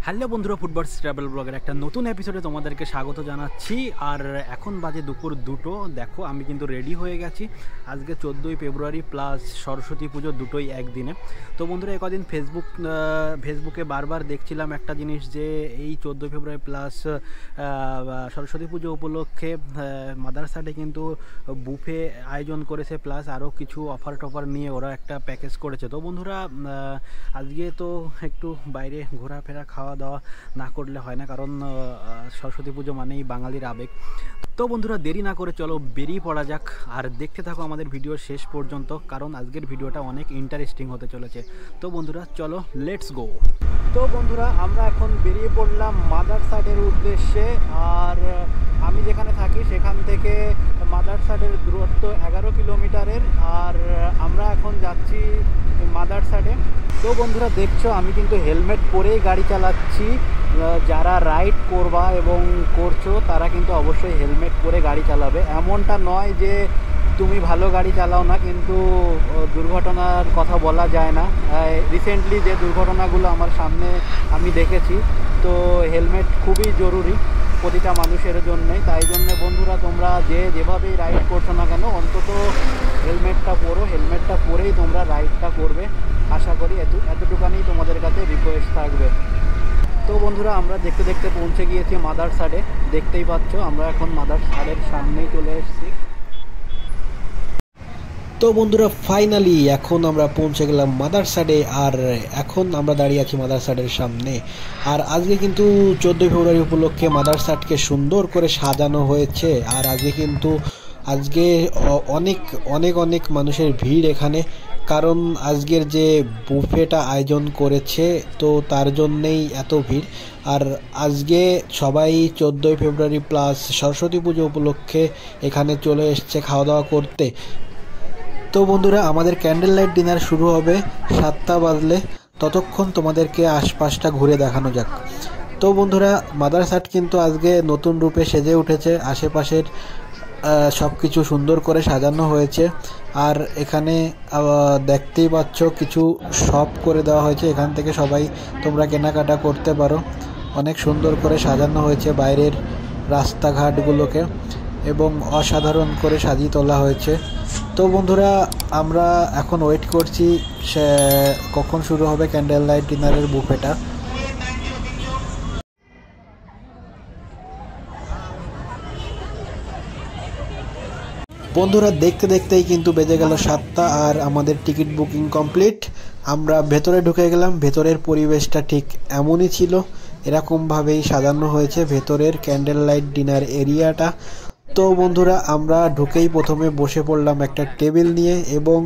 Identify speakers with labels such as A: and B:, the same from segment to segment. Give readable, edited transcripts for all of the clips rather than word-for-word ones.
A: Hello বন্ধুরা, ফুটবলস travel ব্লগের একটা নতুন এপিসোডে তোমাদেরকে স্বাগত জানাচ্ছি। আর এখন বাজে দুপুর 2টো। দেখো আমি কিন্তু রেডি হয়ে গেছি। আজকে 14ই ফেব্রুয়ারি প্লাস সরস্বতী পুজো, দুটোই একদিনে। তো বন্ধুরা, কদিন ফেসবুকে বারবার দেখছিলাম একটা জিনিস, যে এই 14ই ফেব্রুয়ারি প্লাস সরস্বতী পুজো উপলক্ষে মাদারসাটে কিন্তু বুফে আয়োজন করেছে, প্লাস আরও কিছু অফার টফার নিয়ে ওরা একটা প্যাকেজ করেছে। তো বন্ধুরা, আজকে তো একটু বাইরে ঘোরাফেরা খাওয়া দাওয়া না করলে হয় না, কারণ সরস্বতী পুজো মানেই বাঙালির আবেগ। তো বন্ধুরা, দেরি না করে চলো বেরিয়ে পড়া যাক, আর দেখতে থাকো আমাদের ভিডিও শেষ পর্যন্ত, কারণ আজকের ভিডিওটা অনেক ইন্টারেস্টিং হতে চলেছে। তো বন্ধুরা চলো, লেটস গো। তো বন্ধুরা, আমরা এখন বেরিয়ে পড়লাম মাদারসাটের উদ্দেশ্যে। আর আমি যেখানে থাকি সেখান থেকে মাদারসাটের দূরত্ব 11 কিলোমিটারের। আর আমরা এখন যাচ্ছি মাদারসাটে। তো বন্ধুরা, দেখছো আমি কিন্তু হেলমেট পরেই গাড়ি চালাচ্ছি। যারা রাইড করবা এবং করছো তারা কিন্তু অবশ্যই হেলমেট পরে গাড়ি চালাবে। এমনটা নয় যে তুমি ভালো গাড়ি চালাও না, কিন্তু দুর্ঘটনার কথা বলা যায় না। রিসেন্টলি যে দুর্ঘটনাগুলো আমার সামনে আমি দেখেছি, তো হেলমেট খুবই জরুরি প্রতিটা মানুষের জন্যই। তাই জন্য বন্ধুরা, তোমরা যেভাবেই রাইড করছো না কেন, অন্তত হেলমেটটা পরো। হেলমেটটা পরেই তোমরা রাইডটা করবে। আশা করি এতটুকানি তোমাদের কাছে রিকোয়েস্ট থাকবে। তো বন্ধুরা, আমরা দেখতে দেখতে পৌঁছে গিয়েছি মাদারসাটে। দেখতেই পাচ্ছ আমরা এখন মাদারসাটের সামনেই চলে এসেছি।
B: তো বন্ধুরা, ফাইনালি এখন আমরা পৌঁছে গেলাম মাদারসাটে। আর এখন আমরা দাঁড়িয়ে আছি মাদারসাটের সামনে। আর আজকে কিন্তু 14ই ফেব্রুয়ারি উপলক্ষে মাদারসাটকে সুন্দর করে সাজানো হয়েছে। আর আজকে অনেক অনেক অনেক মানুষের ভিড় এখানে, কারণ আজকের যে বুফেটা আয়োজন করেছে, তো তার জন্যেই এত ভিড়। আর আজকে সবাই 14ই ফেব্রুয়ারি প্লাস সরস্বতী পুজো উপলক্ষে এখানে চলে এসছে খাওয়া দাওয়া করতে। তো বন্ধুরা, আমাদের ক্যান্ডেল লাইট ডিনার শুরু হবে 7টা বাজলে। ততক্ষণ তোমাদেরকে আশপাশটা ঘুরে দেখানো যাক। তো বন্ধুরা, মাদারসাট কিন্তু আজকে নতুন রূপে সেজে উঠেছে। আশেপাশের সব কিছু সুন্দর করে সাজানো হয়েছে। আর এখানে দেখতেই পাচ্ছ কিছু শপ করে দেওয়া হয়েছে, এখান থেকে সবাই তোমরা কেনাকাটা করতে পারো। অনেক সুন্দর করে সাজানো হয়েছে বাইরের রাস্তাঘাটগুলোকে, এবং অসাধারণ করে সাজিয়ে তোলা হয়েছে। তো বন্ধুরা, আমরা এখন ওয়েট করছি কখন শুরু হবে ক্যান্ডেল লাইট ডিনারের বুফেটা। বন্ধুরা, দেখতে দেখতেই কিন্তু বেজে গেল 7টা, আর আমাদের টিকিট বুকিং কমপ্লিট। আমরা ভেতরে ঢুকে গেলাম। ভেতরের পরিবেশটা ঠিক এমনই ছিল, এরকমভাবেই সাজানো হয়েছে ভেতরের ক্যান্ডেল লাইট ডিনার এরিয়াটা। তো বন্ধুরা, আমরা ঢুকেই প্রথমে বসে পড়লাম একটা টেবিল নিয়ে, এবং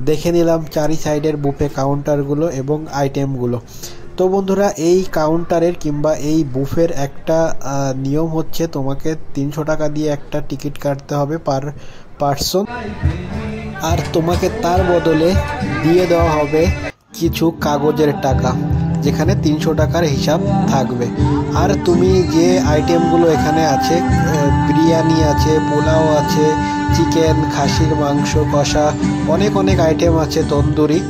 B: দেখে নিলাম চারি সাইডের বুফে কাউন্টারগুলো এবং আইটেমগুলো। তো বন্ধুরা, এই কাউন্টারের কিংবা এই বুফের একটা নিয়ম হচ্ছে, তোমাকে 300 টাকা দিয়ে একটা টিকিট কাটতে হবে পার পার্সন। আর তোমাকে তার বদলে দিয়ে দেওয়া হবে কিছু কাগজের টাকা, যেখানে 300 টাকার হিসাব থাকবে। আর তুমি যে আইটেমগুলো এখানে আছে, বিরিয়ানি আছে, পোলাও আছে, চিকেন, খাসির মাংস কষা, অনেক অনেক আইটেম আছে, তন্দুরি।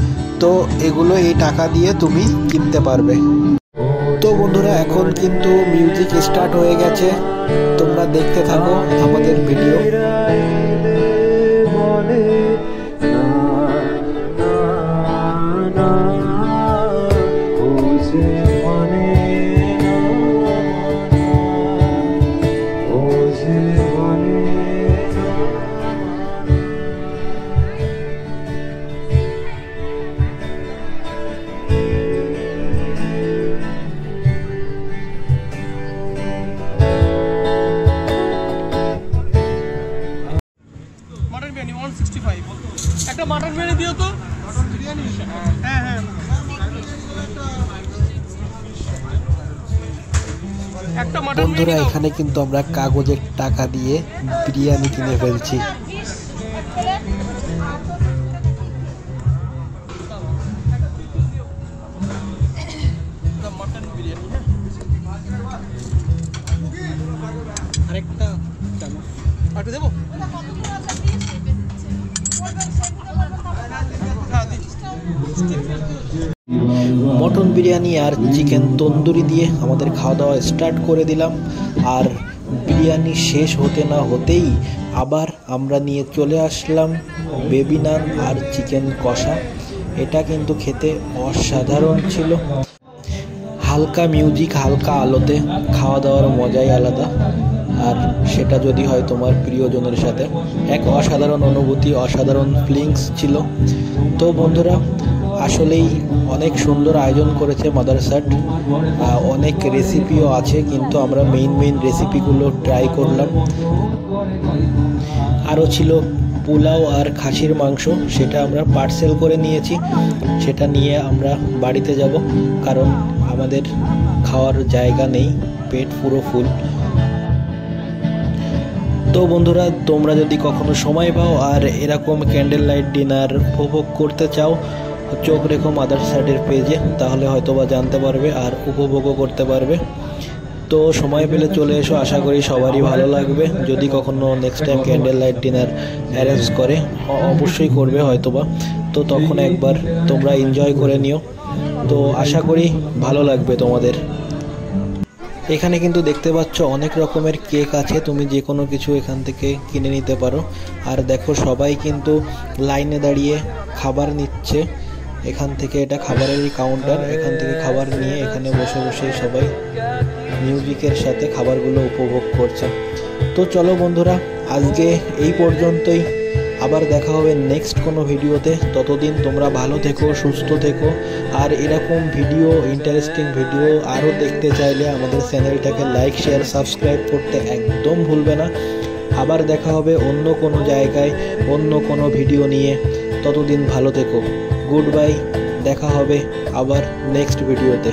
B: তো এগুলো এই টাকা দিয়ে তুমি কিনতে পারবে। তো বন্ধুরা, এখন কিন্তু মিউজিক স্টার্ট হয়ে গেছে। তোমরা দেখতে থাকো আমাদের ভিডিও।
C: একটা মাটন বিরিয়ানি দিও তো। মাটন বিরিয়ানি? হ্যাঁ হ্যাঁ।
B: বন্ধুরা, এখানে কিন্তু আমরা কাগজের টাকা দিয়ে বিরিয়ানি কিনে ফেলছি।
C: মাটন বিরিয়ানি, হ্যাঁ। আরেকটা চামচ আরেকটা দেবো।
B: মটন বিরিয়ানি আর চিকেন তন্দুরি দিয়ে আমাদের খাওয়া দাওয়া স্টার্ট করে দিলাম। আর বিরিয়ানি শেষ হতে না হতেই আবার আমরা নিয়ে চলে আসলাম বেবি নান আর চিকেন কষা। এটা কিন্তু খেতে অসাধারণ ছিল। হালকা মিউজিক, হালকা আলোতে খাওয়া দাওয়ার মজাই আলাদা, আর সেটা যদি হয় তোমার প্রিয়জনের সাথে, এক অসাধারণ অনুভূতি, অসাধারণ ফিলিংস ছিল। তো বন্ধুরা, আসলেই অনেক সুন্দর আয়োজন করেছে মাদারসাট। অনেক রেসিপিও আছে, কিন্তু আমরা মেইন রেসিপিগুলো ট্রাই করলাম। আরও ছিল পোলাও আর খাসির মাংস, সেটা আমরা পার্সেল করে নিয়েছি। সেটা নিয়ে আমরা বাড়িতে যাব, কারণ আমাদের খাওয়ার জায়গা নেই, পেট পুরো ফুল। তো বন্ধুরা, তোমরা যদি কখনো সময় পাও আর এরকম ক্যান্ডেল লাইট ডিনার উপভোগ করতে চাও, চোখ রেখো মাদারসাটের পেজে, তাহলে হয়তোবা জানতে পারবে আর উপভোগও করতে পারবে। তো সময় পেলে চলে এসো, আশা করি সবারই ভালো লাগবে। যদি কখনো next time candle light dinner arrange করে, অবশ্যই করবে হয়তোবা, তো তখন একবার তোমরা এনজয় করে নিও। তো আশা করি ভালো লাগবে তোমাদের। এখানে কিন্তু দেখতে পাচ্ছ অনেক রকমের কেক আছে, তুমি যে কোনো কিছু এখান থেকে কিনে নিতে পারো। আর দেখো, সবাই কিন্তু লাইনে দাঁড়িয়ে খাবার নিচ্ছে এখান থেকে। এটা খাবারেরই কাউন্টার, এখান থেকে খাবার নিয়ে এখানে বসে বসে সবাই মিউজিকের সাথে খাবারগুলো উপভোগ করছে। তো চলো বন্ধুরা, আজকে এই পর্যন্তই। আবার দেখা হবে নেক্সট কোনো ভিডিওতে। ততদিন তোমরা ভালো থেকো, সুস্থ থেকো। আর এরকম ভিডিও, ইন্টারেস্টিং ভিডিও আরও দেখতে চাইলে আমাদের চ্যানেলটাকে লাইক, শেয়ার, সাবস্ক্রাইব করতে একদম ভুলবে না। আবার দেখা হবে অন্য কোনো জায়গায়, অন্য কোনো ভিডিও নিয়ে। ততদিন ভালো থেকো। গুড বাই, দেখা হবে আবার নেক্সট ভিডিওতে।